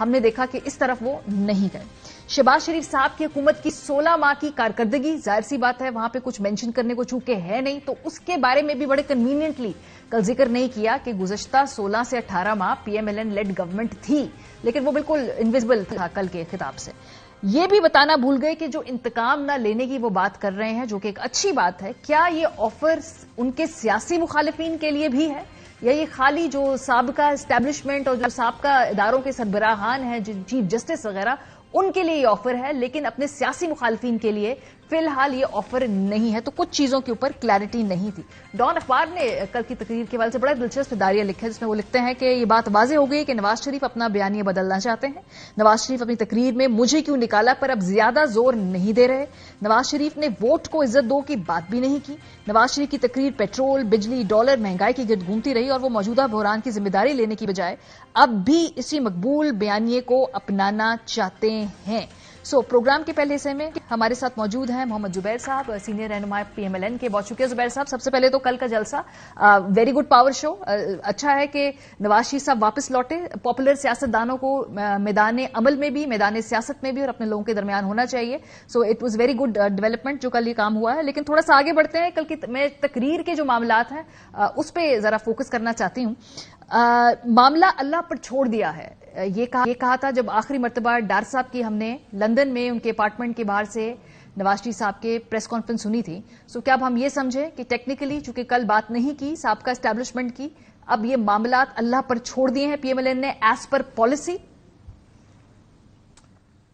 ہم نے دیکھا کہ اس طرف وہ نہیں گئے. شہباز شریف صاحب کی حکومت کی 16 ماہ کی کارکردگی ظاہر سی بات ہے وہاں پہ کچھ مینشن کرنے کو چونکہ ہے نہیں, تو اس کے بارے میں بھی بڑے کنوینئنٹلی کل ذکر نہیں کیا کہ گزشتہ 16 سے 18 ماہ P M L N lead government تھی, لیکن وہ بالکل انویزبل تھا کل کے خطاب سے. یہ بھی بتانا بھول گئے کہ جو انتقام نہ لینے کی وہ بات کر رہے ہیں, جو کہ ایک اچھی بات ہے, کیا یہ آفر ان کے سیاسی مخالفین کے لیے بھی ہے, یا یہ خالی جو سابقہ اسٹیبلشمنٹ اور جو سابقہ اداروں کے سربراہان ہیں, چیف جسٹس وغیرہ, ان کے لیے یہ آفر ہے, لیکن اپنے سیاسی مخالفین کے لیے فی الحال یہ آفر نہیں ہے. تو کچھ چیزوں کے اوپر کلیئرٹی نہیں تھی. ڈان اخبار نے کل کی تقریر کے حوالے سے بڑا دلچسپ اداریہ لکھا ہے, جس میں وہ لکھتے ہیں کہ یہ بات واضح ہو گئی کہ نواز شریف اپنا بیانیہ بدلنا چاہتے ہیں. نواز شریف اپنی تقریر میں مجھے کیوں نکالا پر اب زیادہ زور نہیں دے رہے. نواز شریف نے ووٹ کو عزت دو کی بات بھی نہیں کی. نواز شریف کی تقریر پیٹرول, بجلی, ڈالر, مہنگائی کی گرد گھومتی رہی, اور وہ موجودہ بحران کی ذمہ داری لینے کی بجائے اب بھی اسی مقبول بیانیے کو اپنانا چاہتے ہیں. پروگرام کے پہلے حصے میں ہمارے ساتھ موجود ہیں محمد زبیر صاحب, سینئر رہنما پی ایم ایل این کے. بہت شکریہ زبیر صاحب. سب سے پہلے تو کل کا جلسہ ویری گڈ پاور شو. اچھا ہے کہ نواز شریف صاحب واپس لوٹے. پاپولر سیاستدانوں کو میدان عمل میں بھی, میدان سیاست میں بھی اور اپنے لوگوں کے درمیان ہونا چاہیے. So it was very good development جو کل یہ کام ہوا ہے. لیکن تھوڑا سا آگے بڑھتے ہیں. کل کی میں تقریر کے جو معاملات ہیں اس پہ ذرا فوکس کرنا چاہتی ہوں. معاملہ اللہ پر چھوڑ دیا ہے, یہ کہا تھا جب آخری مرتبہ ڈار صاحب کی ہم نے لندن میں ان کے اپارٹمنٹ کے باہر سے نواز شریف صاحب کے پریس کانفرنس سنی تھی. سو کیا اب ہم یہ سمجھیں کہ ٹیکنیکلی چونکہ کل بات نہیں کی سابقہ اسٹیبلشمنٹ کی, اب یہ معاملات اللہ پر چھوڑ دیے ہیں پی ایم ایل این نے ایز پر پالیسی؟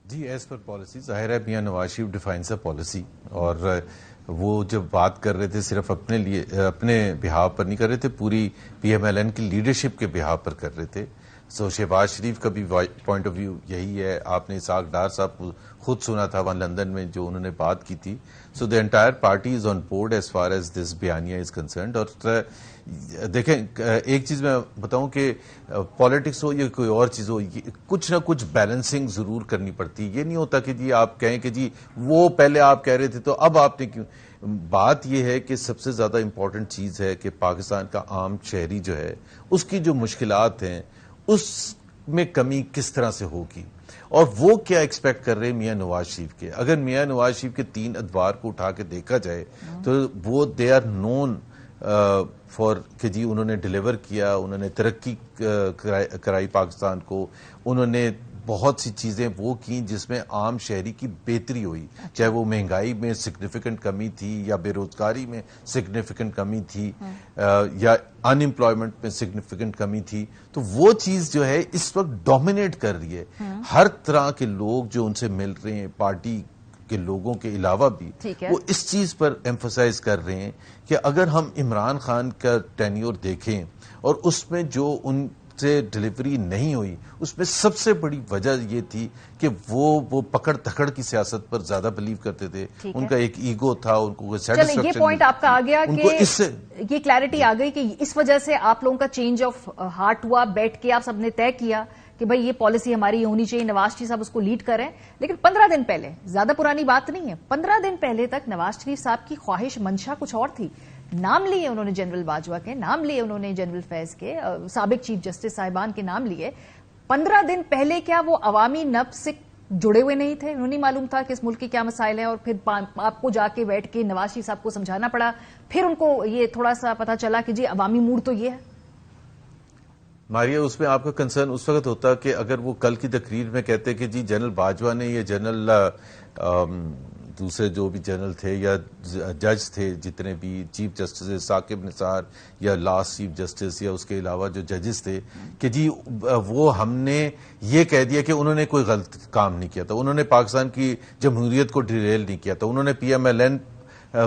جی, ایز پر پالیسی ظاہر ہے میاں نواز شریف ڈیفائنس اے پالیسی, اور وہ جب بات کر رہے تھے صرف اپنے لیے, اپنے بہاو پر نہیں کر رہے تھے, پوری پی ایم ایل این کی لیڈرشپ کے بہاو پر کر رہے تھے. شہباز شریف کا بھی پوائنٹ آف ویو یہی ہے. آپ نے اسحاق ڈار صاحب کو خود سنا تھا وہاں لندن میں جو انہوں نے بات کی تھی. So the entire party is on board as far as this بیانیہ از کنسرنڈ. اور دیکھیں ایک چیز میں بتاؤں کہ پالیٹکس ہو یا کوئی اور چیز ہو, کچھ نہ کچھ بیلنسنگ ضرور کرنی پڑتی. یہ نہیں ہوتا کہ جی آپ کہیں کہ جی وہ پہلے آپ کہہ رہے تھے تو اب آپ نے کیوں. بات یہ ہے کہ سب سے زیادہ امپورٹنٹ چیز ہے کہ پاکستان کا عام شہری جو ہے اس کی جو مشکلات ہیں اس میں کمی کس طرح سے ہوگی, اور وہ کیا ایکسپیکٹ کر رہے ہیں میاں نواز شریف کے. اگر میاں نواز شریف کے 3 ادوار کو اٹھا کے دیکھا جائے تو وہ دے آر نون فار کہ جی انہوں نے ڈیلیور کیا, انہوں نے ترقی کرائی پاکستان کو, انہوں نے بہت سی چیزیں وہ کی جس میں عام شہری کی بہتری ہوئی, چاہے وہ مہنگائی میں سگنیفیکنٹ کمی تھی یا بے روزگاری میں سگنیفیکنٹ کمی تھی یا ان امپلائمنٹ میں سگنیفیکنٹ کمی تھی. تو وہ چیز جو ہے اس وقت ڈومینیٹ کر رہی ہے. ہر طرح کے لوگ جو ان سے مل رہے ہیں, پارٹی کے لوگوں کے علاوہ بھی, وہ اس چیز پر ایمفسائز کر رہے ہیں کہ اگر ہم عمران خان کا ٹینیور دیکھیں اور اس میں جو ان سے ڈلیوری نہیں ہوئی, اس میں سب سے بڑی وجہ یہ تھی کہ وہ پکڑ دھکڑ کی سیاست پر زیادہ بلیو کرتے تھے. ان کا ایک ایگو تھا, ان کو یہ پوائنٹ آپ کا آ گیا کہ یہ کلیئرٹی آ گئی کہ اس وجہ سے آپ لوگوں کا چینج آف ہارٹ ہوا, بیٹھ کے آپ سب نے طے کیا کہ بھائی یہ پالیسی ہماری ہونی چاہیے, نواز شریف صاحب اس کو لیڈ کریں. لیکن 15 دن پہلے, زیادہ پرانی بات نہیں ہے, 15 دن پہلے تک نواز شریف صاحب کی خواہش منشا کچھ اور تھی. نام لیے انہوں نے جنرل باجوہ کے, نام لیے انہوں نے جنرل فیض کے, سابق چیف جسٹس صاحبان کے نام لیے. 15 دن پہلے کیا وہ عوامی نبض سے جڑے ہوئے نہیں تھے؟ انہوں نہیں معلوم تھا کہ اس ملک کے کیا مسائل ہیں, اور پھر آپ کو جا کے بیٹھ کے نواز شریف صاحب کو سمجھانا پڑا, پھر ان کو یہ تھوڑا سا پتا چلا کہ جی عوامی موڈ تو یہ ہے. ماریا, اس میں آپ کا کنسرن اس وقت ہوتا کہ اگر وہ کل کی تقریر میں کہتے کہ جی جنرل باجوہ نے یا جنرل دوسرے جو بھی جنرل تھے یا جج تھے جتنے بھی چیف جسٹس ثاقب نثار یا لاسٹ چیف جسٹس یا اس کے علاوہ جو ججز تھے, کہ جی وہ ہم نے یہ کہہ دیا کہ انہوں نے کوئی غلط کام نہیں کیا تھا, انہوں نے پاکستان کی جمہوریت کو ڈیریل نہیں کیا تھا, انہوں نے پی ایم ایل این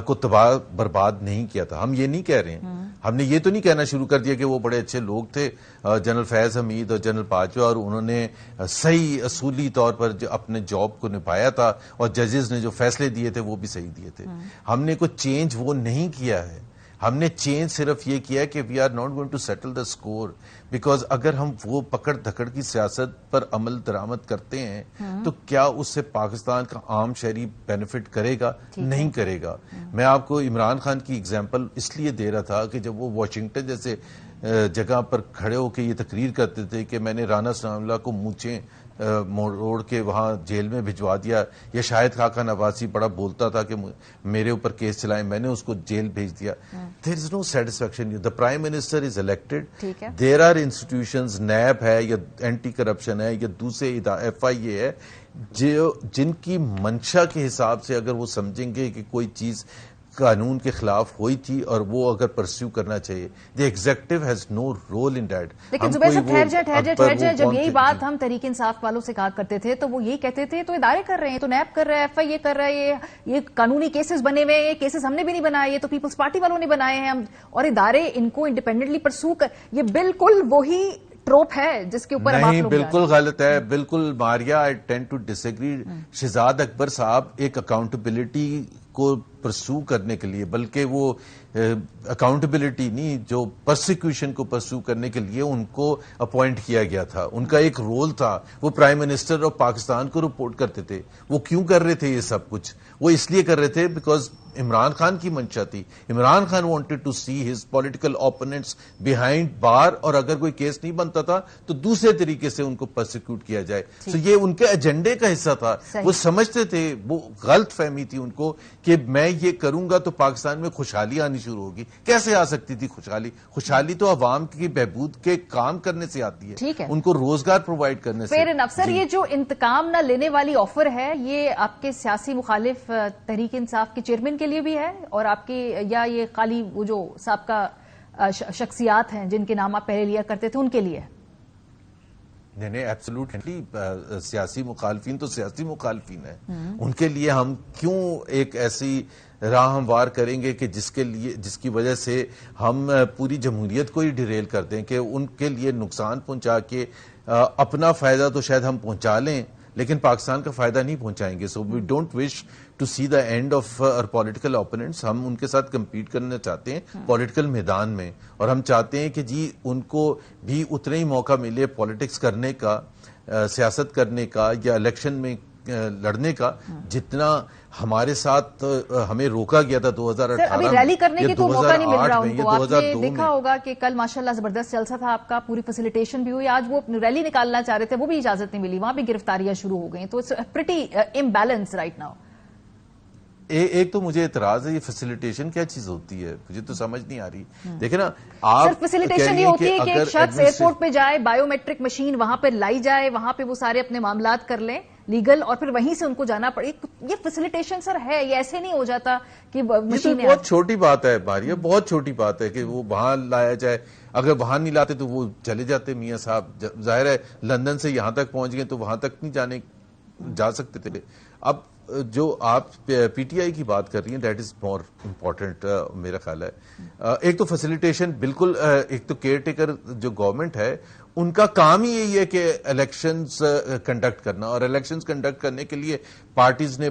کو تباہ برباد نہیں کیا تھا. ہم یہ نہیں کہہ رہے ہیں, ہم نے یہ تو نہیں کہنا شروع کر دیا کہ وہ بڑے اچھے لوگ تھے جنرل فیض حمید اور جنرل باجوہ, اور انہوں نے صحیح اصولی طور پر جو اپنے جاب کو نبھایا تھا, اور ججز نے جو فیصلے دیے تھے وہ بھی صحیح دیے تھے. ہم نے کوئی چینج وہ نہیں کیا ہے. ہم نے چینج صرف یہ کیا کہ we are not going to settle the score, because اگر ہم وہ پکڑ دھکڑ کی سیاست پر عمل درآمد کرتے ہیں تو کیا اس سے پاکستان کا عام شہری بینیفٹ کرے گا؟ نہیں کرے گا. میں آپ کو عمران خان کی اگزامپل اس لیے دے رہا تھا کہ جب وہ واشنگٹن جیسے جگہ پر کھڑے ہو کے یہ تقریر کرتے تھے کہ میں نے رانا ثناء اللہ کو مونچھیں موڑ کے وہاں جیل میں بھجوا دیا, یا شاہد خاقان عباسی بڑا بولتا تھا کہ میرے اوپر کیس چلائیں, میں نے اس کو جیل بھیج دیا. There is no satisfaction. The prime minister is elected, there are institutions, NAB ہے یا اینٹی کرپشن ہے یا دوسرے FIA ہے, جن کی منشا کے حساب سے اگر وہ سمجھیں گے کہ کوئی چیز قانون کے خلاف ہوئی تھی اور وہ اگر پرسیو کرنا چاہیے, the executive has no role in that. لیکن زبیر صاحب ٹھہر جائے, جب یہی بات ہم تحریک انصاف والوں سے کہا کرتے تھے تو وہ یہی کہتے تھے تو ادارے کر رہے ہیں, تو نیب کر رہا ہے, FIA کر رہا ہے, یہ قانونی کیسز بنے ہوئے, یہ کیسز ہم نے بھی نہیں بنائے, یہ تو پیپلز پارٹی والوں نے بنائے ہیں, اور ادارے ان کو انڈیپینڈنٹلی پرسو کر, یہ بالکل وہی ٹروپ ہے جس کے اوپر نہیں, بالکل غلط ہے, بالکل Maria. I tend to disagree. Shahzad Akbar صاحب ایک اکاؤنٹیبلٹی کو پرسو کرنے کے لیے, بلکہ وہ اکاؤنٹیبلٹی نہیں, جو پرسیکیوشن کو پرسو کرنے کے لیے ان کو اپوائنٹ کیا گیا تھا. ان کا ایک رول تھا, وہ پرائم منسٹر آف پاکستان کو رپورٹ کرتے تھے. وہ کیوں کر رہے تھے یہ سب کچھ؟ وہ اس لیے کر رہے تھے بیکاز عمران خان کی منشا تھی. Imran Khan wanted to see his political opponents behind bar, اور اگر کوئی کیس نہیں بنتا تھا تو دوسرے طریقے سے ان کو پرسیکیوٹ کیا جائے. تو یہ ان کے ایجنڈے کا حصہ تھا. وہ سمجھتے تھے, وہ غلط فہمی تھی ان کو کہ میں یہ کروں گا تو پاکستان میں خوشحالی آنی شروع ہوگی. کیسے آ سکتی تھی خوشحالی؟ خوشحالی تو عوام کی بہبود کے کام کرنے سے آتی ہے, ان کو روزگار پرووائڈ کرنے سے. فیر انف سر, یہ جو انتقام نہ لینے والی آفر ہے, یہ آپ کے سیاسی مخالف تحریک انصاف کے چیئرمین کے لیے بھی ہے, اور آپ کے, یا یہ خالی وہ جو سابقہ شخصیات ہیں جن کے نام آپ پہلے لیا کرتے تھے ان کے لیے؟ نہیں, ایبسولوٹلی. سیاسی مخالفین تو سیاسی مخالفین ہیں, ان کے لیے ہم کیوں ایک ایسی راہ ہموار کریں گے کہ جس کی وجہ سے ہم پوری جمہوریت کو ہی ڈیریل کر دیں, کہ ان کے لیے نقصان پہنچا کے اپنا فائدہ تو شاید ہم پہنچا لیں لیکن پاکستان کا فائدہ نہیں پہنچائیں گے. So we don't wish to see the end of our political opponents. ہم ان کے ساتھ کمپیٹ کرنا چاہتے ہیں پولیٹیکل میدان میں, اور ہم چاہتے ہیں کہ جی ان کو بھی اتنا ہی موقع ملے پالیٹکس کرنے کا, سیاست کرنے کا, یا الیکشن میں لڑنے کا, جتنا ہمارے ساتھ ہمیں روکا گیا تھا 2018 ابھی ریلی کرنے کی تو موقع نہیں مل رہا ان کو. آپ نے 2002 دیکھا ہوگا کہ کل ماشاءاللہ زبردست جلسہ تھا آپ کا, پوری فیسیلیٹیشن بھی ہوئی. آج وہ ریلی نکالنا چاہ رہے تھے, وہ بھی اجازت نہیں ملی, وہاں بھی گرفتاریاں شروع ہو گئی. تو it's pretty imbalance right now. ایک تو مجھے اعتراض ہے, یہ فیسیلیٹیشن کیا چیز ہوتی ہے, مجھے تو سمجھ نہیں آ رہی. دیکھیں نا, آپ فیسیلیٹیشن یہ ہوتی ہے کہ ایک شخص ایئرپورٹ پہ جائے, بایو میٹرک مشین وہاں پہ لائی جائے, وہاں پہ وہ سارے اپنے معاملات کر لیں لیگل, اور پھر وہیں سے ان کو جانا پڑے. یہ فیسیلیٹیشن سر ہے, یہ ایسے نہیں ہو جاتا کہ مشینیں. بہت چھوٹی بات ہے ماریا, بہت چھوٹی بات ہے کہ وہ وہاں لایا جائے. اگر وہاں نہیں لاتے تو وہ چلے جاتے میاں صاحب. ظاہر ہے لندن سے یہاں تک پہنچ گئے تو وہاں تک نہیں جا سکتے تھے. اب جو آپ PTI کی بات کر رہی ہیں, دیٹ از مور امپورٹنٹ میرا خیال ہے. ایک تو فیسیلیٹیشن بالکل, ایک تو کیئر ٹیکر جو گورنمنٹ ہے ان کا کام ہی یہی ہے کہ الیکشنز کنڈکٹ کرنا, اور الیکشنز کنڈکٹ کرنے کے لیے پارٹیز نے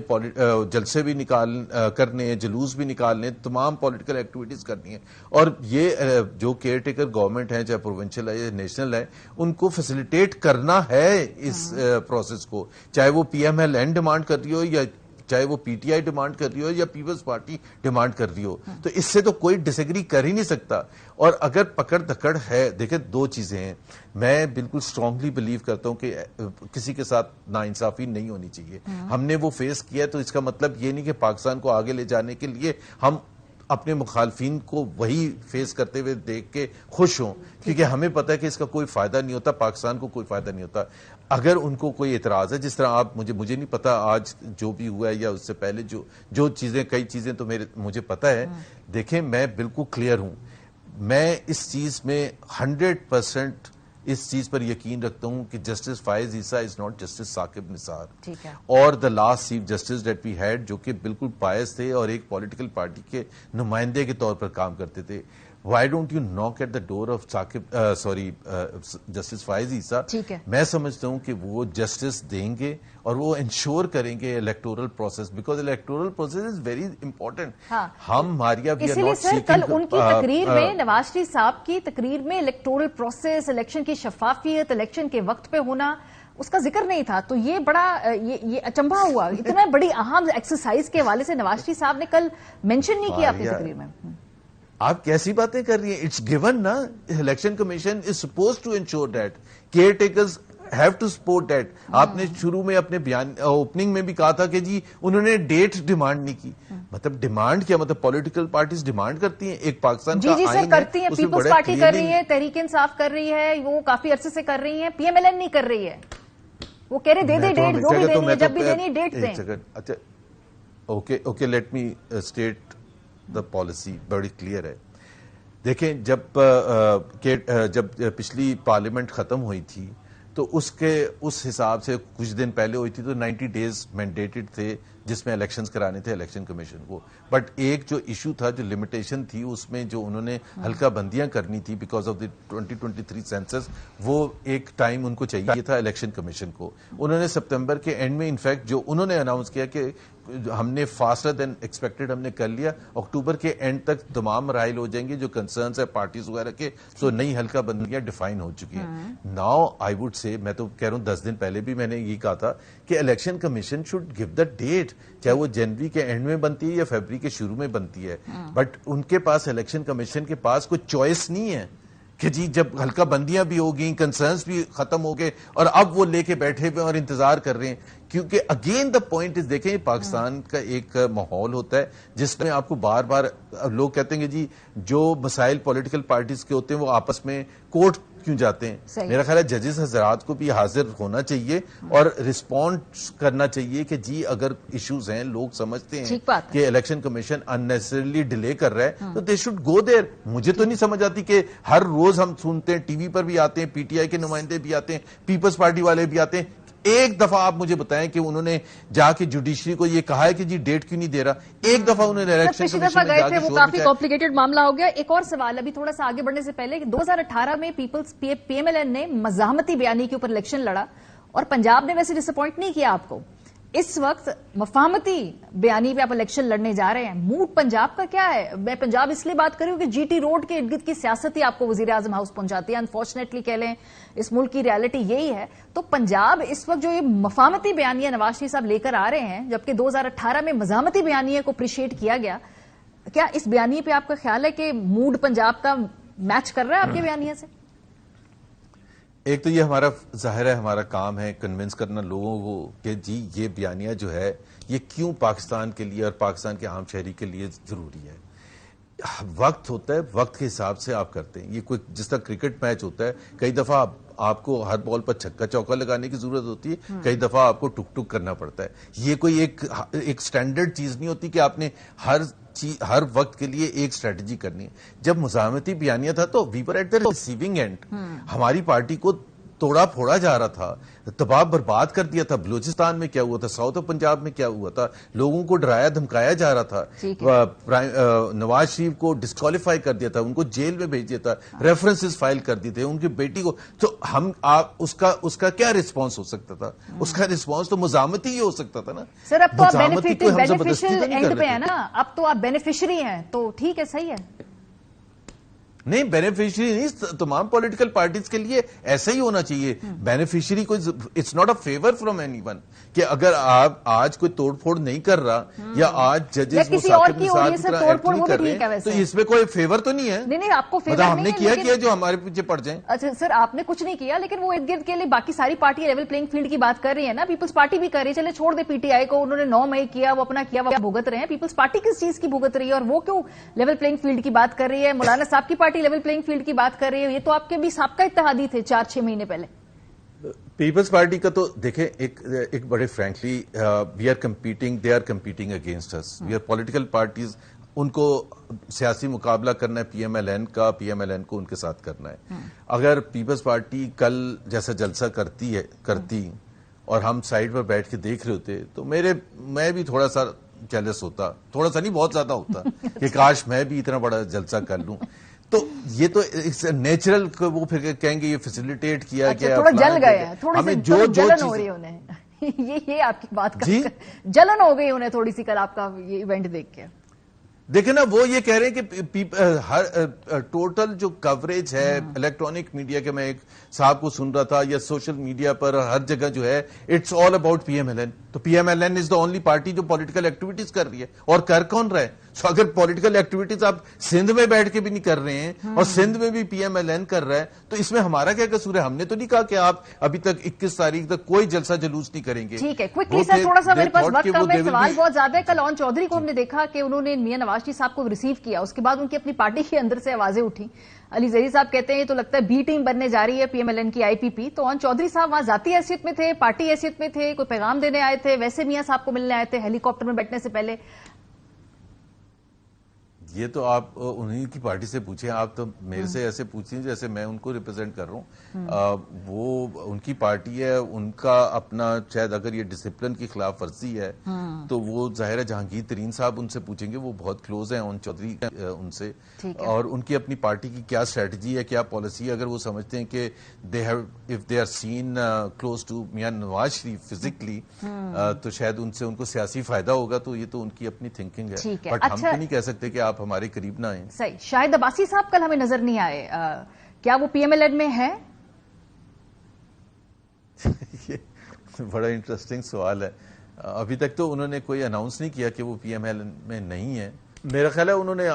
جلسے بھی کرنے ہیں, جلوس بھی نکالنے ہیں, تمام پولیٹیکل ایکٹیویٹیز کرنی ہیں. اور یہ جو کیئر ٹیکر گورنمنٹ ہے, چاہے پروونشل ہے یا نیشنل ہے, ان کو فیسیلیٹیٹ کرنا ہے اس پروسیس کو, چاہے وہ PMLN ڈیمانڈ کر رہی ہو, یا چاہے وہ PTI ڈیمانڈ کر رہی ہو, یا پیپلز پارٹی ڈیمانڈ کر رہی ہو. تو اس سے تو کوئی ڈس ایگری کر ہی نہیں سکتا. اور اگر پکڑ دھکڑ ہے, دیکھیں دو چیزیں ہیں. میں بالکل اسٹرانگلی بلیو کرتا ہوں کہ کسی کے ساتھ ناانصافی نہیں ہونی چاہیے. ہم نے وہ فیس کیا, تو اس کا مطلب یہ نہیں کہ پاکستان کو آگے لے جانے کے لیے ہم اپنے مخالفین کو وہی فیس کرتے ہوئے دیکھ کے خوش ہوں, کیونکہ ہمیں پتہ ہے کہ اس کا کوئی فائدہ نہیں ہوتا, پاکستان کو کوئی فائدہ نہیں ہوتا. اگر ان کو کوئی اعتراض ہے, جس طرح آپ مجھے نہیں پتا آج جو بھی ہوا ہے یا اس سے پہلے جو چیزیں, کئی چیزیں تو مجھے پتا ہے. دیکھیں میں بالکل کلیئر ہوں, میں اس چیز میں 100% اس چیز پر یقین رکھتا ہوں کہ justice Faez Isa is not justice Saqib Nisar, اور the last chief justice that we had, جو کہ بالکل بائس تھے اور ایک پولیٹیکل پارٹی کے نمائندے کے طور پر کام کرتے تھے. Why don't you knock at the door of justice Faez Isa. میں سمجھتا ہوں کہ وہ جسٹس دیں گے اور وہ انشور کریں گے electoral process, because electoral process is very important. ہم ماریا وی آر ناٹ سیکنگ. کل ان کی تقریر میں, نواز شریف صاحب کی تقریر میں الیکٹورل پروسیس, الیکشن کی شفافیت, الیکشن کے وقت پہ ہونا, اس کا ذکر نہیں تھا. تو یہ بڑا یہ اچنبھا ہوا, اتنا بڑی اہم ایکسرسائز کے حوالے سے نواز شریف صاحب نے کل مینشن نہیں کیا اپنی تقریر میں. آپ کیسی باتیں کر رہی ہیں؟ اٹس گیون نا, election commission is suppose to ensure that caretakers have to support that. آپ نے شروع میں اپنے بیان اوپننگ میں بھی کہا تھا کہ جی انہوں نے ڈیٹ ڈیمانڈ نہیں کی. مطلب ڈیمانڈ کیا مطلب پولیٹیکل پارٹیز ڈیمانڈ کرتی ہیں ایک پاکستان کا جی آئین سر کرتی ہیں. اس میں پیپلز بڑے پارٹی کر رہی clearly- ہے, تحریک انصاف کر رہی ہے, وہ کافی عرصے سے کر رہی ہیں. پی ایم ایل این نہیں کر رہی ہے. وہ کہہ رہے دے دے ڈیٹ, جو بھی دینی ہے, جب بھی دینی ہے ڈیٹ دیں. اچھا okay let me state the policy بڑی کلیئر ہے. دیکھیں جب پچھلی پارلیمنٹ ختم ہوئی تھی تو اس حساب سے کچھ دن پہلے ہوئی تھی تو 90 days مینڈیٹڈ تھے جس میں الیکشنز کرانے تھے الیکشن کمیشن کو. بٹ ایک جو ایشو تھا, جو لمیٹیشن تھی اس میں, جو انہوں نے ہلکا بندیاں کرنی تھی بیکاز آف دی 2023 سینسس, وہ ایک ٹائم ان کو چاہیے تھا الیکشن کمیشن کو. انہوں نے سپتمبر کے اینڈ میں انفیکٹ جو انہوں نے اناؤنس کیا کہ ہم نے فاسٹر دین ایکسپیکٹڈ ہم نے کر لیا, اکتوبر کے اینڈ تک تمام مراحل ہو جائیں گے جو کنسرنس ہے پارٹیز وغیرہ کے, سو نئی ہلکا بندیاں ڈیفائن ہو چکی ہیں. ناؤ آئی وڈ سے, میں تو کہہ رہا ہوں 10 دن پہلے بھی میں نے یہ کہا تھا کہ election commission should give the date, چاہے وہ جنوری کے اینڈ میں بنتی ہے یا فیبری کے شروع میں بنتی ہے. بٹ ان کے پاس الیکشن کمیشن کے پاس کوئی چوائس نہیں ہے کہ جی جب ہلکا بندیاں بھی ہو گئیں, کنسرنس بھی ختم ہو گئے, اور اب وہ لے کے بیٹھے ہوئے اور انتظار کر رہے ہیں. کیونکہ اگین دا پوائنٹ از, دیکھیں پاکستان کا ایک ماحول ہوتا ہے جس میں آپ کو بار بار لوگ کہتے ہیں کہ جی جو مسائل پولیٹیکل پارٹیز کے ہوتے ہیں وہ آپس میں کورٹ کیوں جاتے ہیں. میرا خیال ہے ججز حضرات کو بھی حاضر ہونا چاہیے اور رسپونڈ کرنا چاہیے کہ جی اگر ایشوز ہیں, لوگ سمجھتے ہیں کہ الیکشن کمیشن اننیسریلی ڈیلے کر رہا ہے تو دے شوڈ گو دیر. مجھے تو نہیں سمجھ آتی کہ ہر روز ہم سنتے ہیں, ٹی وی پر بھی آتے ہیں, پی ٹی آئی کے نمائندے بھی آتے ہیں, پیپلز پارٹی والے بھی آتے ہیں, ایک دفعہ آپ مجھے بتائیں کہ انہوں نے جا کے جوڈیشری کو یہ کہا ہے کہ جی ڈیٹ کیوں نہیں دے رہا. ایک دفعہ انہوں نے الیکشن پچھلی دفعہ گئے تھے, وہ کافی کمپلیکیٹڈ معاملہ ہو گیا. ایک اور سوال ابھی تھوڑا سا آگے بڑھنے سے پہلے, کہ 2018 میں پی ایم ایل این نے مزاحمتی بیانی کے اوپر الیکشن لڑا اور پنجاب نے ویسے ڈس اپوائنٹ نہیں کیا آپ کو. اس وقت مفاہمتی بیانی پہ آپ الیکشن لڑنے جا رہے ہیں, موڈ پنجاب کا کیا ہے؟ میں پنجاب اس لیے بات کر رہی ہوں کہ جی ٹی روڈ کے ارد گرد کی سیاست ہی آپ کو وزیر اعظم ہاؤس پہنچاتی ہے. انفارچونیٹلی کہہ لیں, اس ملک کی ریالٹی یہی ہے. تو پنجاب اس وقت جو یہ مفاہمتی بیانیہ نواز شریف صاحب لے کر آ رہے ہیں, جبکہ 2018 میں مزاحمتی بیانیہ کو اپریشیٹ کیا گیا, کیا اس بیانیے پہ آپ کا خیال ہے کہ موڈ پنجاب کا میچ کر رہا ہے آپ کے بیانیے سے؟ ایک تو یہ ہمارا ظاہر ہے, ہمارا کام ہے کنونس کرنا لوگوں کو کہ جی یہ بیانیہ جو ہے یہ کیوں پاکستان کے لیے اور پاکستان کے عام شہری کے لیے ضروری ہے. وقت ہوتا ہے, وقت کے حساب سے آپ کرتے ہیں. یہ کوئی جس طرح کرکٹ میچ ہوتا ہے, کئی دفعہ آپ کو ہر بال پر چھکا چوکا لگانے کی ضرورت ہوتی ہے, کئی دفعہ آپ کو ٹک ٹک کرنا پڑتا ہے. یہ کوئی ایک سٹینڈرڈ چیز نہیں ہوتی کہ آپ نے ہر وقت کے لیے ایک اسٹریٹجی کرنی ہے. جب مزاحمتی بیانیہ تھا تو we were at the receiving end, ہماری پارٹی کو توڑا پھوڑا جا رہا تھا, تباہ برباد کر دیا تھا. بلوچستان میں کیا ہوا تھا, ساؤتھ آف پنجاب میں کیا ہوا تھا, لوگوں کو ڈرایا دھمکایا جا رہا تھا. نواز شریف کو ڈسکوالیفائی کر دیا تھا, ان کو جیل میں بھیج دیا تھا, ریفرنسز فائل کر دیے تھے, ان کی بیٹی کو. تو اس کا کیا رسپانس ہو سکتا تھا؟ اس کا رسپانس تو مزاحمتی ہی ہو سکتا تھا نا سر. اب تو آپ بینیفیشل اینڈ پہ ہیں نا, اب تو آپ بینیفیشری ہیں, تو ٹھیک ہے, صحیح ہے. نہیں, بینیفیشری نہیں, تمام پولیٹیکل پارٹیز کے لیے ایسا ہی ہونا چاہیے. بینیفیشری کوئی it's not a favour from anyone, کہ اگر آپ آج کوئی توڑ پھوڑ نہیں کر رہا یا آج ججز وہ ثاقب نثار کی طرح ایکٹ نہیں کر رہے ہیں تو اس میں کوئی فیور تو نہیں ہے. نہیں, آپ کو فیور ہم نے کیا جو ہمارے پیچھے پڑ جائیں. اچھا سر, آپ نے کچھ نہیں کیا, لیکن وہ ارد گرد کے لیے باقی ساری پارٹی لیول پلینگ فیلڈ کی بات کر رہی ہے نا. پیپلز پارٹی بھی کر رہی ہے, چلے چھوڑ دے پی ٹی آئی کو, انہوں نے 9 مئی کیا, وہ اپنا کیا, وہ بھگت رہے ہیں. پیپلز پارٹی کس چیز کی بھگت رہی ہے, اور وہ کیوں لیول پلینگ فیلڈ کی بات کر رہی ہے؟ مولانا صاحب کی پارٹی لیول پلینگ فیلڈ کی بات کر رہی ہے. یہ تو آپ کے بھی سابقہ اتحادی تھے 4-6 مہینے پہلے. پیپلز پارٹی کا تو دیکھیں ایک بڑے frankly we are competing, they are competing against us. We are political parties, ان کو سیاسی مقابلہ کرنا ہے پی ایم ایل این کا, پی ایم ایل این کو ان کے ساتھ کرنا ہے. اگر پیپلز پارٹی کل جیسا جلسہ کرتی اور ہم سائڈ پر بیٹھ کے دیکھ رہے ہوتے تو میں بھی تھوڑا سا جیلس ہوتا, تھوڑا سا نہیں بہت زیادہ ہوتا, کہ کاش میں بھی اتنا بڑا جلسہ کر لوں. تو یہ تو نیچرل, وہ پھر کہیں گے یہ فیسیلیٹیٹ کیا گیا, تھوڑا جل گئے ہیں, ہمیں جو جلن ہو رہی انہیں. یہ آپ کی بات کا جلن ہو گئی انہیں تھوڑی سی کل آپ کا یہ ایونٹ دیکھ کے. دیکھیں نا, وہ یہ کہہ رہے ہیں کہ ہر ٹوٹل جو کوریج ہے الیکٹرانک میڈیا کے, میں ایک صاحب کو سن رہا تھا, یا سوشل میڈیا پر ہر جگہ جو ہے it's all about P M L N. تو تو P M L N is the only party جو پولیٹیکل ایکٹیویٹیز کر رہی ہے, اور کر کون رہا ہے؟ سو اگر پولیٹیکل ایکٹیویٹیز آپ سندھ میں بیٹھ کے بھی نہیں کر رہے ہیں اور سندھ میں بھی پی ایم ایل این کر رہا ہے, تو اس میں ہمارا کیا قصور ہے؟ ہم نے تو نہیں کہا کہ آپ ابھی تک 21 تاریخ تک کوئی جلسہ جلوس نہیں کریں گے. ٹھیک ہے, کوئکلی سر, تھوڑا سا میرے پاس وقت کم ہے, سوال بہت زیادہ ہے. کل اون چودھری کو ہم نے دیکھا کہ انہوں نے میاں نواز شریف صاحب کو ریسیو کیا, اس کے بعد ان کی اپنی پارٹی کے اندر سے آوازیں اٹھی. علی زیری صاحب کہتے ہیں یہ تو لگتا ہے بی ٹیم بننے جا رہی ہے پی ایم ایل این کی, آئی پی پی. تو اون چودھری صاحب وہاں ذاتی حیثیت میں تھے, پارٹی حیثیت میں تھے, کوئی پیغام دینے آئے تھے, ویسے میاں صاحب کو ملنے آئے تھے ہیلی کاپٹر میں بیٹھنے سے پہلے؟ یہ تو آپ انہی کی پارٹی سے پوچھیں, آپ تو میرے سے ایسے پوچھیں جیسے میں ان کو ریپرزینٹ کر رہا ہوں. وہ ان کی پارٹی ہے, ان کا اپنا, شاید اگر یہ ڈسپلن کی خلاف ورزی ہے تو وہ ظاہر ہے جہانگیر ترین صاحب ان سے پوچھیں گے, وہ بہت کلوز ہیں اون چودھری ان سے, اور ان کی اپنی پارٹی کی کیا اسٹریٹجی ہے, کیا پالیسی ہے. اگر وہ سمجھتے ہیں کہ if they are seen close to Mian Nawaz Sharif physically, تو شاید ان سے ان کو سیاسی فائدہ ہوگا, تو یہ تو ان کی اپنی تھنکنگ ہے. بٹ ہم تو نہیں کہہ سکتے کہ آپ ہمارے قریب نہ آئیں. صحیح. شاہد عباسی صاحب کل ہمیں نظر نہیں آئے, کیا وہ پی ایم ایل این میں ہے؟ یہ بڑا انٹرسٹنگ سوال ہے. ابھی تک تو انہوں نے کوئی اناؤنس نہیں کیا کہ وہ پی ایم ایل این میں نہیں ہے. میرا خیال ہے انہوں نے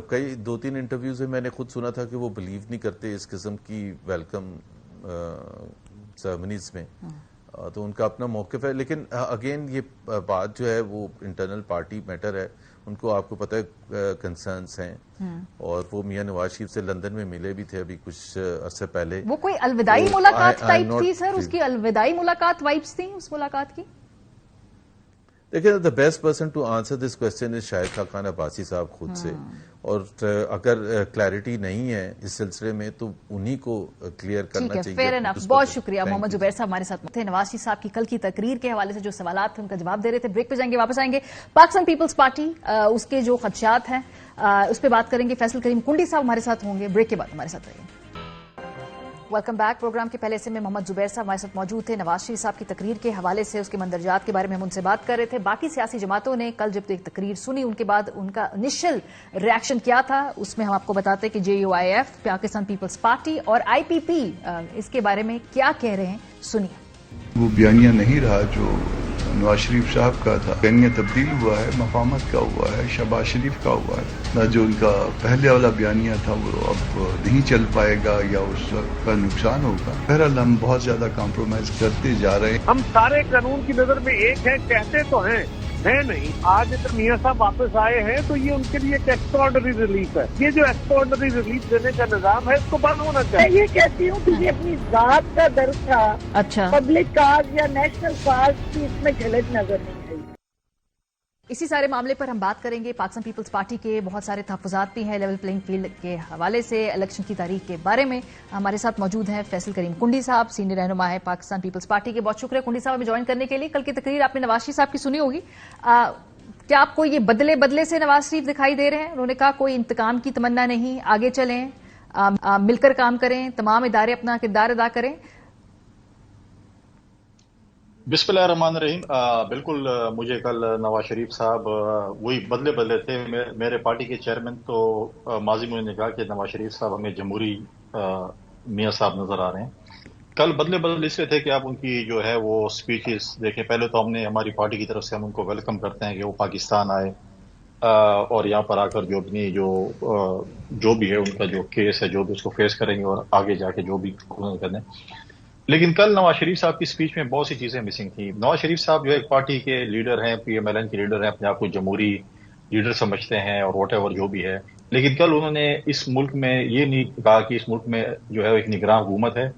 کئی 2-3 انٹرویوز میں نے خود سنا تھا کہ وہ بلیو نہیں کرتے اس قسم کی ویلکم سرمنیز میں, تو ان کا اپنا موقف ہے. لیکن اگین یہ بات جو ہے وہ انٹرنل پارٹی میٹر ہے. ان کو, آپ کو پتہ ہے, کنسرنس ہیں, اور وہ میاں نواز شریف سے لندن میں ملے بھی تھے ابھی کچھ عرصے پہلے. وہ کوئی الوداعی ملاقات ٹائپ تھی سر, اس کی الوداعی ملاقات وائبس تھیں اس ملاقات کی؟ دیکھیں, the best person to answer this question is Shahid Khaqan Abbasi صاحب خود سے, اور اگر کلیئرٹی نہیں ہے اس سلسلے میں تو انہی کو کلیئر کرنا چاہیے. Fair enough. بہت شکریہ. محمد زبیر صاحب ہمارے ساتھ تھے. نواز شریف صاحب کی کل کی تقریر کے حوالے سے جو سوالات تھے ان کا جواب دے رہے تھے. بریک پہ جائیں گے, واپس آئیں گے. پاکستان پیپلز پارٹی, اس کے جو خدشات ہیں اس پہ بات کریں گے. فیصل کریم کنڈی صاحب ہمارے ساتھ ہوں گے. بریک کے بعد ہمارے ساتھ رہیے. Welcome back. پروگرام کے پہلے حصے میں محمد زبیر صاحب ہمارے ساتھ موجود تھے. نواز شریف صاحب کی تقریر کے حوالے سے, اس کے مندرجات کے بارے میں ہم ان سے بات کر رہے تھے. باقی سیاسی جماعتوں نے کل جب ایک تقریر سنی ان کے بعد ان کا انیشل ریاکشن کیا تھا, اس میں ہم آپ کو بتاتے کہ JUIF, پاکستان پیپلز پارٹی اور IPP اس کے بارے میں کیا کہہ رہے ہیں, سنیے. وہ بیانیہ نہیں رہا جو نواز شریف صاحب کا تھا. بیانیہ تبدیل ہوا ہے, مفاہمت کا ہوا ہے, شہباز شریف کا ہوا ہے. جو ان کا پہلے والا بیانیہ تھا وہ اب نہیں چل پائے گا یا اس کا نقصان ہوگا. بہرحال ہم بہت زیادہ کمپرومائز کرتے جا رہے ہیں. ہم سارے قانون کی نظر میں ایک ہیں, کہتے تو ہیں نہیں. آج اگر میاں صاحب واپس آئے ہیں تو یہ ان کے لیے ایک ایکسٹراڈنری ریلیف ہے. یہ جو ایکسٹراڈنری ریلیف دینے کا نظام ہے اس کو بند ہونا چاہیے. میں یہ کہتی ہوں کہ یہ اپنی ذات کا درد تھا. اچھا, پبلک کاز یا نیشنل کاز کی اس میں جھلک نظر نہیں آئی. اسی سارے معاملے پر ہم بات کریں گے. پاکستان پیپلز پارٹی کے بہت سارے تحفظات بھی ہیں لیول پلینگ فیلڈ کے حوالے سے. الیکشن کی تاریخ کے بارے میں ہمارے ساتھ موجود ہیں فیصل کریم کنڈی صاحب, سینئر رہنما ہے پاکستان پیپلز پارٹی کے. بہت شکریہ کنڈی صاحب ہمیں جوائن کرنے کے لیے. کل کی تقریر آپ نے نواز شریف صاحب کی سنی ہوگی, کیا آپ کو یہ بدلے سے نواز شریف دکھائی دے رہے ہیں؟ انہوں نے کہا کوئی انتقام کی تمنا نہیں, آگے چلیں, مل کر کام کریں, تمام ادارے اپنا کردار ادا کریں. بسم اللہ الرحمن الرحیم. بالکل, مجھے کل نواز شریف صاحب وہی بدلے تھے. میرے پارٹی کے چیئرمین تو ماضی میں نے کہا کہ نواز شریف صاحب ہمیں جمہوری میاں صاحب نظر آ رہے ہیں. کل بدلے اس لیے تھے کہ آپ ان کی جو ہے وہ اسپیچز دیکھیں. پہلے تو ہم نے ہماری پارٹی کی طرف سے ہم ان کو ویلکم کرتے ہیں کہ وہ پاکستان آئے اور یہاں پر آ کر جو اپنی جو بھی ہے ان کا جو کیس ہے جو بھی اس کو فیس کریں گے اور آگے جا کے جو بھی کریں. لیکن کل نواز شریف صاحب کی اسپیچ میں بہت سی چیزیں مسنگ تھیں. نواز شریف صاحب جو ایک پارٹی کے لیڈر ہیں, PMLN کے لیڈر ہیں, اپنے آپ کو جمہوری لیڈر سمجھتے ہیں اور واٹ ایور جو بھی ہے. لیکن کل انہوں نے اس ملک میں یہ نہیں کہا کہ اس ملک میں جو ہے ایک نگراں حکومت ہے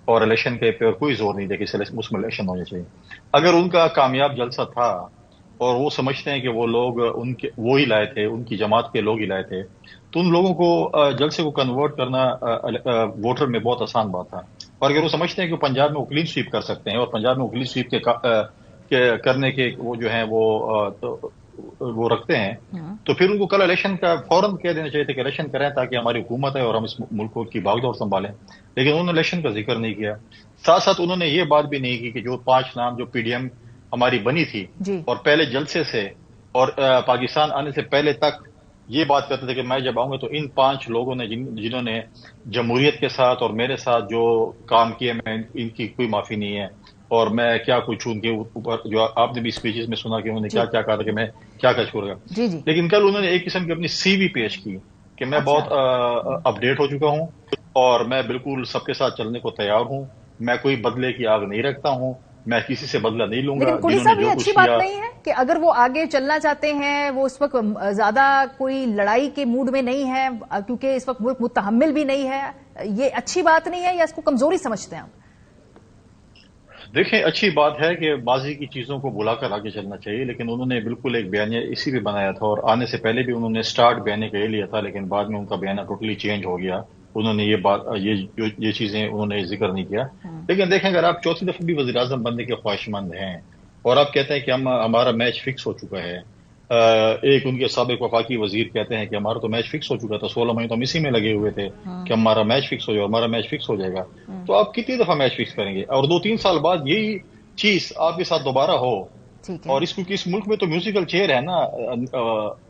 اور الیکشن کے پہ کوئی زور نہیں دے کہ اس میں الیکشن ہونے چاہیے. اگر ان کا کامیاب جلسہ تھا اور وہ سمجھتے ہیں کہ وہ لوگ وہی لائے تھے, ان کی جماعت کے لوگ ہی لائے تھے, تو ان لوگوں کو جلسے کو کنورٹ کرنا ووٹر میں بہت آسان بات تھا. اور اگر وہ سمجھتے ہیں کہ پنجاب میں وہ کلین سویپ کر سکتے ہیں اور پنجاب میں وہ کلین سویپ کرنے کے وہ جو ہیں وہ رکھتے ہیں, تو پھر ان کو کل الیکشن کا فوراً کہہ دینا چاہیے تھا کہ الیکشن کریں تاکہ ہماری حکومت ہے اور ہم اس ملک کی بھاگ دوڑ سنبھالیں. لیکن انہوں نے الیکشن کا ذکر نہیں کیا. ساتھ ساتھ انہوں نے یہ بات بھی نہیں کی کہ جو 5 نام جو PDM ہماری بنی تھی اور پہلے جلسے سے اور پاکستان آنے سے پہلے تک یہ بات کرتے تھے کہ میں جب آؤں گا تو ان 5 لوگوں نے جنہوں نے جمہوریت کے ساتھ اور میرے ساتھ جو کام کیے, میں ان کی کوئی معافی نہیں ہے اور میں کیا کچھ ان کے اوپر، جو آپ نے بھی اسپیچز میں سنا کہ انہوں نے کیا کیا کہا تھا کہ میں کیا کچھ کروں گا. جی جی. لیکن کل انہوں نے ایک قسم کی اپنی سی وی پیش کی کہ میں بہت اپڈیٹ ہو چکا ہوں اور میں بالکل سب کے ساتھ چلنے کو تیار ہوں، میں کوئی بدلے کی آگ نہیں رکھتا ہوں، میں کسی سے بدلہ نہیں لوں گا. لیکن کولی صاحب یہ اچھی بات نہیں ہے کہ اگر وہ آگے چلنا چاہتے ہیں، وہ اس وقت زیادہ کوئی لڑائی کے موڈ میں نہیں ہے کیونکہ اس وقت ملک متحمل بھی نہیں ہے، یہ اچھی بات نہیں ہے یا اس کو کمزوری سمجھتے ہیں آپ؟ دیکھیں اچھی بات ہے کہ ماضی کی چیزوں کو بلا کر آگے چلنا چاہیے، لیکن انہوں نے بالکل ایک بیانیہ اسی پہ بنایا تھا اور آنے سے پہلے بھی انہوں نے سٹارٹ بیانیہ کا یہ لیا تھا، لیکن بعد میں ان کا بیانیہ ٹوٹلی چینج ہو گیا. انہوں نے یہ چیزیں انہوں نے ذکر نہیں کیا. لیکن دیکھیں اگر آپ چوتھی دفعہ بھی وزیر اعظم بننے کے خواہش مند ہیں اور آپ کہتے ہیں کہ ہمارا میچ فکس ہو چکا ہے، ایک ان کے سابق وفاقی وزیر کہتے ہیں کہ ہمارا تو میچ فکس ہو چکا تھا، 16 مہینے تو ہم اسی میں لگے ہوئے تھے کہ ہمارا میچ فکس ہو جائے، ہمارا میچ فکس ہو جائے گا. تو آپ کتنی دفعہ میچ فکس کریں گے؟ اور 2-3 سال بعد یہی چیز آپ کے ساتھ دوبارہ ہو. اور کیونکہ اس ملک میں تو میوزیکل چیئر ہے نا،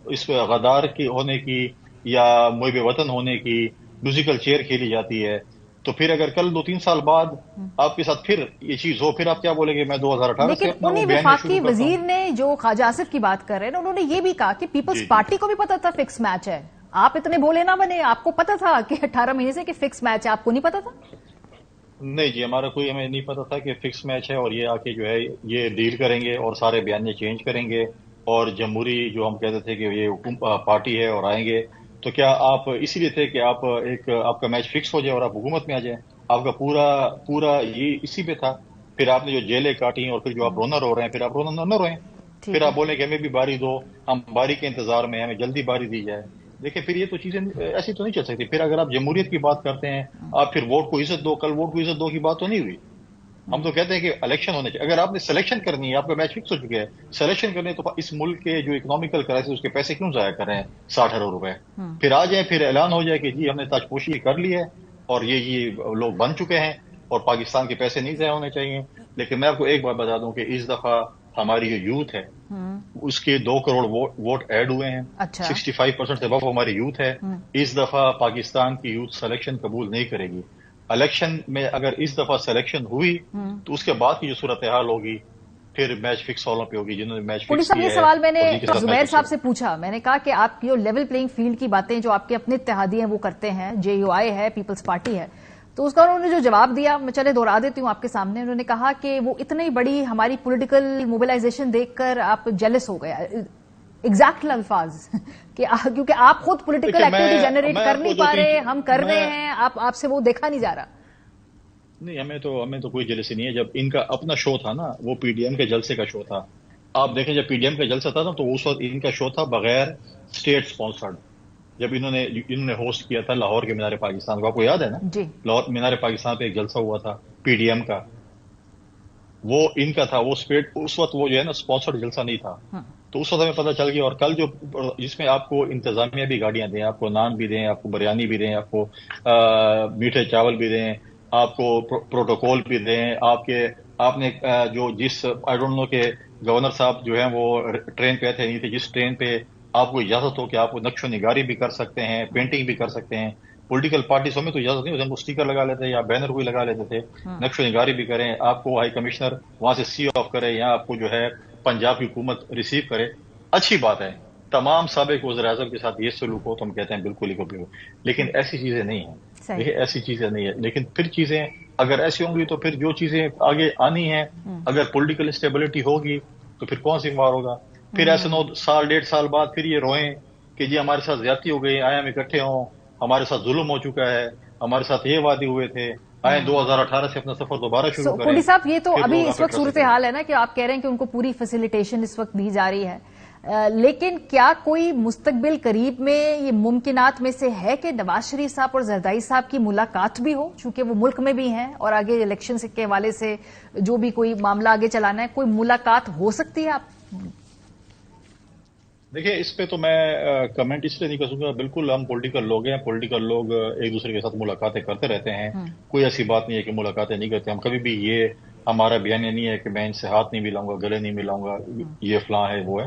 اس غدار کی ہونے کی یا محب وطن ہونے کی میوزیکل چیئر کھیلی جاتی ہے. تو پھر اگر کل 2-3 سال بعد آپ کے ساتھ پھر یہ چیز ہو، پھر آپ کیا بولیں گے میں 2018 سے لیکن انہیں وفاقی وزیر نے جو خواجہ آصف کی بات کر رہے ہیں انہوں نے یہ بھی کہا کہ پیپلز پارٹی کو بھی پتا تھا فکس میچ ہے. آپ اتنے بولے نہ بنے، آپ کو پتا تھا کہ 18 مہینے سے کہ فکس میچ ہے، آپ کو نہیں پتا تھا؟ نہیں جی، ہمیں نہیں پتا تھا کہ فکس میچ ہے اور یہ آ کے جو ہے یہ ڈیل کریں گے اور سارے بیانیے چینج کریں گے اور جمہوری جو ہم کہتے تھے کہ یہ پارٹی ہے اور آئیں گے. تو کیا آپ اسی لیے تھے کہ آپ کا میچ فکس ہو جائے اور آپ حکومت میں آ جائیں؟ آپ کا پورا یہ اسی پہ تھا. پھر آپ نے جو جیلیں کاٹی اور پھر جو آپ رونا رو رہے ہیں، پھر آپ رونا نہ روئیں، پھر آپ بولیں کہ ہمیں بھی باری دو، ہم باری کے انتظار میں، ہمیں جلدی باری دی جائے. دیکھیں پھر یہ تو چیزیں ایسی تو نہیں چل سکتی. پھر اگر آپ جمہوریت کی بات کرتے ہیں، آپ پھر ووٹ کو عزت دو، کل ووٹ کو عزت دو کی بات تو نہیں ہوئی. ہم تو کہتے ہیں کہ الیکشن ہونے چاہیے. اگر آپ نے سلیکشن کرنی ہے، آپ کا میچ فکس ہو چکے ہیں، سلیکشن کرنے تو اس ملک کے جو اکنامیکل کرائسس اس کے پیسے کیوں ضائع کر رہے ہیں 60 ارب روپے؟ پھر آ جائیں، پھر اعلان ہو جائے کہ جی ہم نے تاج پوشی کر لی ہے اور یہ لوگ بن چکے ہیں اور پاکستان کے پیسے نہیں ضائع ہونے چاہیے. لیکن میں آپ کو ایک بات بتا دوں کہ اس دفعہ ہماری جو یوتھ ہے اس کے 2 کروڑ ووٹ ایڈ ہوئے ہیں. 65% سے ابو ہماری یوتھ ہے. اس دفعہ پاکستان کی یوتھ سلیکشن قبول نہیں کرے گی. الیکشن میں اگر اس دفعہ سلیکشن ہوئی تو اس کے بعد کی جو صورتحال ہوگی پھر میچ فکس والوں پہ ہوگی جنہوں نے میچ فکس کیا ہے. یہ سوال میں نے زبیر صاحب سے پوچھا، میں نے کہا کہ آپ کی جو لیول پلینگ فیلڈ کی باتیں جو آپ کے اپنے اتحادی ہیں وہ کرتے ہیں، JUI ہے، پیپلز پارٹی ہے، تو اس کا انہوں نے جو جواب دیا میں چلے دوہرا دیتی ہوں آپ کے سامنے. انہوں نے کہا کہ وہ اتنی بڑی ہماری پولیٹیکل موبلائزیشن دیکھ کر آپ جیلس ہو گئے، ایگزیکٹ الفاظ کہ کیونکہ آپ خود پولیٹیکل ایکٹیویٹی جنریٹ کر نہیں پا رہے، ہم کر رہے ہیں، آپ سے وہ دیکھا نہیں جا رہا. نہیں ہمیں تو کوئی جلسے نہیں ہے. جب ان کا اپنا شو تھا نا، وہ PDM کے جلسے کا شو تھا. آپ دیکھیں جب PDM کا جلسہ تھا نا تو اس وقت ان کا شو تھا بغیر اسٹیٹ اسپانسرڈ. جب انہوں نے ہوسٹ کیا تھا لاہور کے مینار پاکستان کو، آپ کو یاد ہے نا؟ جی. لاہور مینار پاکستان پہ ایک جلسہ ہوا تھا PDM کا، وہ ان کا تھا. وہ اس وقت وہ جو ہے نا اسپانسرڈ جلسہ نہیں تھا. تو اس وقت ہمیں پتہ چل گیا. اور کل جو جس میں آپ کو انتظامیہ بھی گاڑیاں دیں، آپ کو نان بھی دیں، آپ کو بریانی بھی دیں، آپ کو میٹھے چاول بھی دیں، آپ کو پروٹوکول بھی دیں، آپ نے جو جس آئی ڈونٹ نو کہ گورنر صاحب جو ہیں وہ ٹرین پہ تھے نہیں تھے، جس ٹرین پہ آپ کو اجازت ہو کہ آپ نقش و نگاری بھی کر سکتے ہیں، پینٹنگ بھی کر سکتے ہیں. پولیٹیکل پارٹیز میں تو اجازت نہیں ہوتی، ہم کو اسٹیکر لگا لیتے یا بینر کوئی لگا لیتے تھے، نقش و نگاری بھی کریں، آپ کو ہائی کمشنر وہاں سے سی آف کرے یا آپ کو جو ہے پنجاب کی حکومت ریسیو کرے. اچھی بات ہے. تمام سابق وزیر اعظم کے ساتھ یہ سلوک ہو تو ہم کہتے ہیں بالکل ہی کبھی ہو، لیکن ایسی چیزیں نہیں ہیں. دیکھیں ایسی چیزیں نہیں ہیں. لیکن پھر چیزیں اگر ایسی ہوں گی تو پھر جو چیزیں آگے آنی ہیں، اگر پولیٹیکل اسٹیبلٹی ہوگی تو پھر کون سی وار ہوگا؟ پھر ایسے 9 سال 1.5 سال بعد پھر یہ روئیں کہ جی ہمارے ساتھ زیادتی ہو گئی، آئے ہم اکٹھے ہوں، ہمارے ساتھ ظلم ہو چکا ہے، ہمارے ساتھ یہ وعدے ہوئے تھے، آئے 2018 سے اپنا سفر دوبارہ شروع کریں. کولی صاحب یہ تو ابھی اس وقت صورتحال ہے نا کہ آپ کہہ رہے ہیں کہ ان کو پوری فیسیلیٹیشن اس وقت دی جا رہی ہے، لیکن کیا کوئی مستقبل قریب میں یہ ممکنات میں سے ہے کہ نواز شریف صاحب اور زرداری صاحب کی ملاقات بھی ہو، چونکہ وہ ملک میں بھی ہیں اور آگے الیکشن کے حوالے سے جو بھی کوئی معاملہ آگے چلانا ہے، کوئی ملاقات ہو سکتی ہے؟ آپ دیکھیں اس پہ تو میں کمنٹ اس لیے نہیں کر سکوں گا. بالکل ہم پولیٹیکل لوگ ہیں، پولیٹیکل لوگ ایک دوسرے کے ساتھ ملاقاتیں کرتے رہتے ہیں. کوئی ایسی بات نہیں ہے کہ ملاقاتیں نہیں کرتے. ہم کبھی بھی یہ ہمارا بیانیہ نہیں ہے کہ میں ان سے ہاتھ نہیں ملاؤں گا، گلے نہیں ملاؤں گا، یہ فلاں ہے وہ ہے.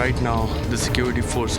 Right now, the security force.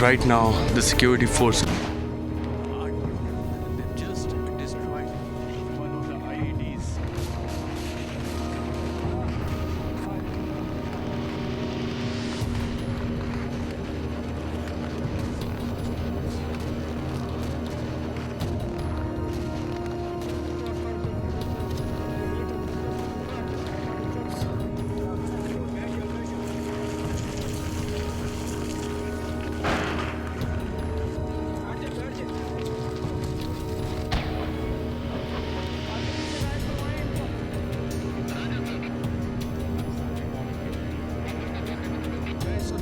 Right now, the security force.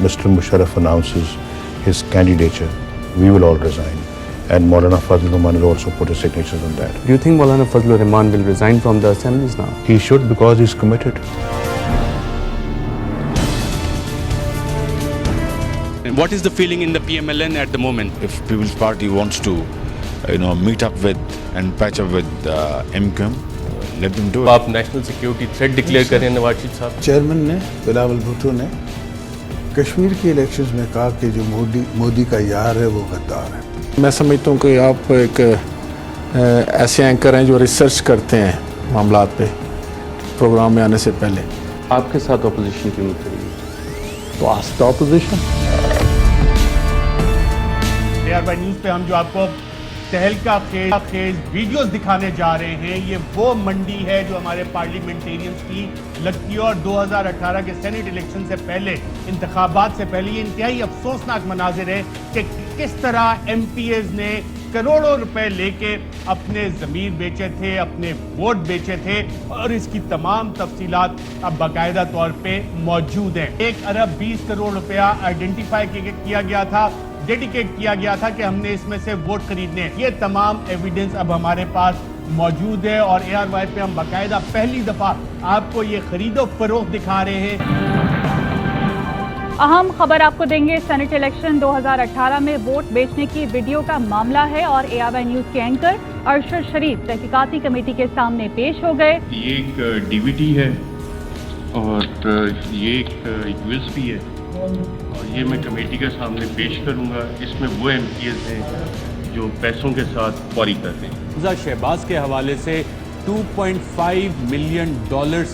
Mr. Musharraf announces his candidature, we will all resign. And Maulana Fazlur Rahman will also put his signatures on that. Do you think Maulana Fazlur Rahman will resign from the assemblies now? He should, because he's committed. And what is the feeling in the PMLN at the moment? If People's Party wants to, meet up with and patch up with MQM, let them do it. آپ national security threat declare کریں نواز شریف صاحب؟ Chairman نے بلاول بھٹو نے کشمیر کے elections میں کہا کہ جو مودی کا یار ہے وہ غدار ہے. میں سمجھتا ہوں کہ آپ ایک ایسے اینکر ہیں جو ریسرچ کرتے ہیں معاملات پہ پروگرام میں آنے سے پہلے. آپ کے ساتھ اپوزیشن کیوں نہیں کری؟ تو آستا اپوزیشن. AR نیوز پہ ہم جو آپ کو تہلکہ خیز ویڈیوز دکھانے جا رہے ہیں، یہ وہ منڈی ہے جو ہمارے پارلیمنٹیرینز کی لگتی ہے، اور 2018 کے سینٹ الیکشن سے پہلے، انتخابات سے پہلے یہ انتہائی افسوسناک مناظر ہے کہ کس طرح ایم پی ایز نے کروڑوں روپے لے کے اپنے ضمیر بیچے تھے، اپنے ووٹ بیچے تھے، اور اس کی تمام تفصیلات اب باقاعدہ طور پہ موجود ہیں. 1 ارب 20 کروڑ روپیہ آئیڈینٹیفائی کیا گیا تھا، ڈیڈیکیٹ کیا گیا تھا کہ ہم نے اس میں سے ووٹ خریدنے ہیں. یہ تمام ایویڈنس اب ہمارے پاس موجود ہے، اور ARY پہ ہم باقاعدہ پہلی دفعہ آپ کو یہ خرید و فروخت دکھا رہے ہیں. اہم خبر آپ کو دیں گے. سینٹ الیکشن 2018 میں ووٹ بیچنے کی ویڈیو کا معاملہ ہے، اور ARY نیوز کے اینکر ارشد شریف تحقیقاتی کمیٹی کے سامنے پیش ہو گئے. یہ ایک DVD ہے اور یہ ایک USB ہے، اور یہ میں کمیٹی کے سامنے پیش کروں گا. اس میں وہ MPs ہیں جو پیسوں کے ساتھ فوری کر رہے ہیں. حمزہ شہباز کے حوالے سے $2.5 ملین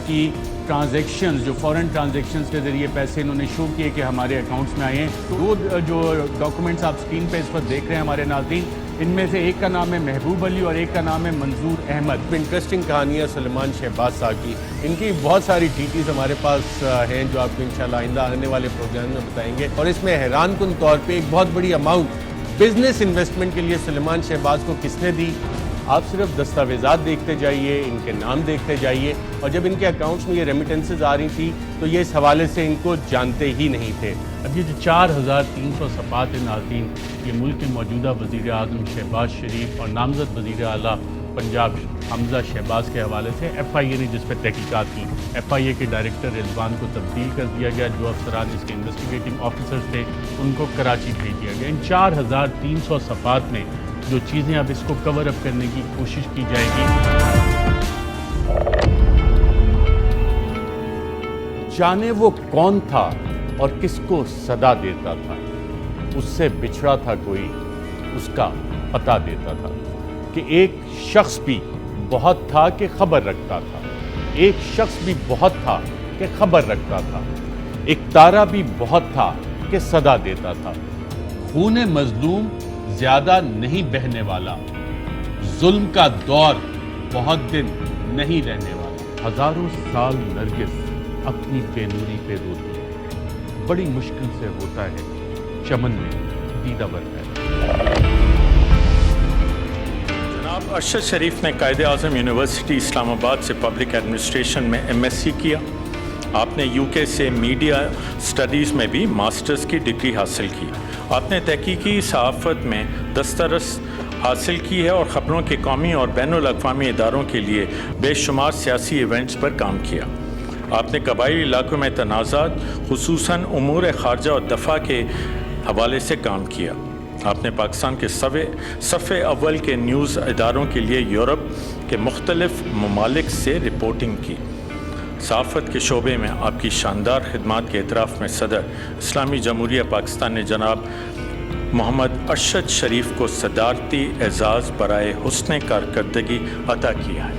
کی ٹرانزیکشنز، جو فورن ٹرانزیکشنز کے ذریعے پیسے انہوں نے شو کیے کہ ہمارے اکاؤنٹس میں آئے ہیں. دو جو ڈاکومنٹس آپ سکرین پہ اس پر دیکھ رہے ہیں ہمارے ناظرین، ان میں سے ایک کا نام ہے محبوب علی اور ایک کا نام ہے منظور احمد. انٹرسٹنگ کہانی ہے سلیمان شہباز صاحب کی. ان کی بہت ساری ڈیٹیلز ہمارے پاس ہیں جو آپ کو انشاءاللہ آئندہ آنے والے پروگرام میں بتائیں گے. اور اس میں حیران کن طور پہ ایک بہت بڑی اماؤنٹ بزنس انویسٹمنٹ کے لیے سلیمان شہباز کو کس نے دی. آپ صرف دستاویزات دیکھتے جائیے، ان کے نام دیکھتے جائیے، اور جب ان کے اکاؤنٹس میں یہ ریمیٹنسز آ رہی تھی تو یہ اس حوالے سے ان کو جانتے ہی نہیں تھے. اب یہ جو 4300 صفحات ناظرین، یہ ملک کے موجودہ وزیر اعظم شہباز شریف اور نامزد وزیر اعلیٰ پنجاب حمزہ شہباز کے حوالے سے FIA نے جس پہ تحقیقات کی. FIA کے ڈائریکٹر رضوان کو تبدیل کر دیا گیا، جو افسران اس کے انویسٹیگیٹنگ آفیسرز تھے ان کو کراچی بھیج دیا گیا. ان 4300 صفحات میں جو چیزیں اب اس کو کور اپ کرنے کی کوشش کی جائے گی. جانے وہ کون تھا اور کس کو صدا دیتا تھا، اس سے بچھڑا تھا کوئی، اس کا پتہ دیتا تھا. کہ ایک شخص بھی بہت تھا کہ خبر رکھتا تھا، ایک شخص بھی بہت تھا کہ خبر رکھتا تھا، ایک تارا بھی بہت تھا کہ صدا دیتا تھا. خون مظلوم زیادہ نہیں بہنے والا، ظلم کا دور بہت دن نہیں رہنے والا. ہزاروں سال نرگس اپنی بے نوری پہ روتی ہے، بڑی مشکل سے ہوتا ہے چمن میں دیدہ ور ہے. جناب ارشد شریف نے قائد اعظم یونیورسٹی اسلام آباد سے پبلک ایڈمنسٹریشن میں MSc کیا. آپ نے UK سے میڈیا اسٹڈیز میں بھی ماسٹرز کی ڈگری حاصل کی. آپ نے تحقیقی صحافت میں دسترس حاصل کی ہے اور خبروں کے قومی اور بین الاقوامی اداروں کے لیے بے شمار سیاسی ایونٹس پر کام کیا. آپ نے قبائلی علاقوں میں تنازعات، خصوصاً امور خارجہ اور دفاع کے حوالے سے کام کیا. آپ نے پاکستان کے صفحے اول کے نیوز اداروں کے لیے یورپ کے مختلف ممالک سے رپورٹنگ کی. صحافت کے شعبے میں آپ کی شاندار خدمات کے اعتراف میں صدر اسلامی جمہوریہ پاکستان نے جناب محمد ارشد شریف کو صدارتی اعزاز برائے حسن کارکردگی عطا کیا ہے.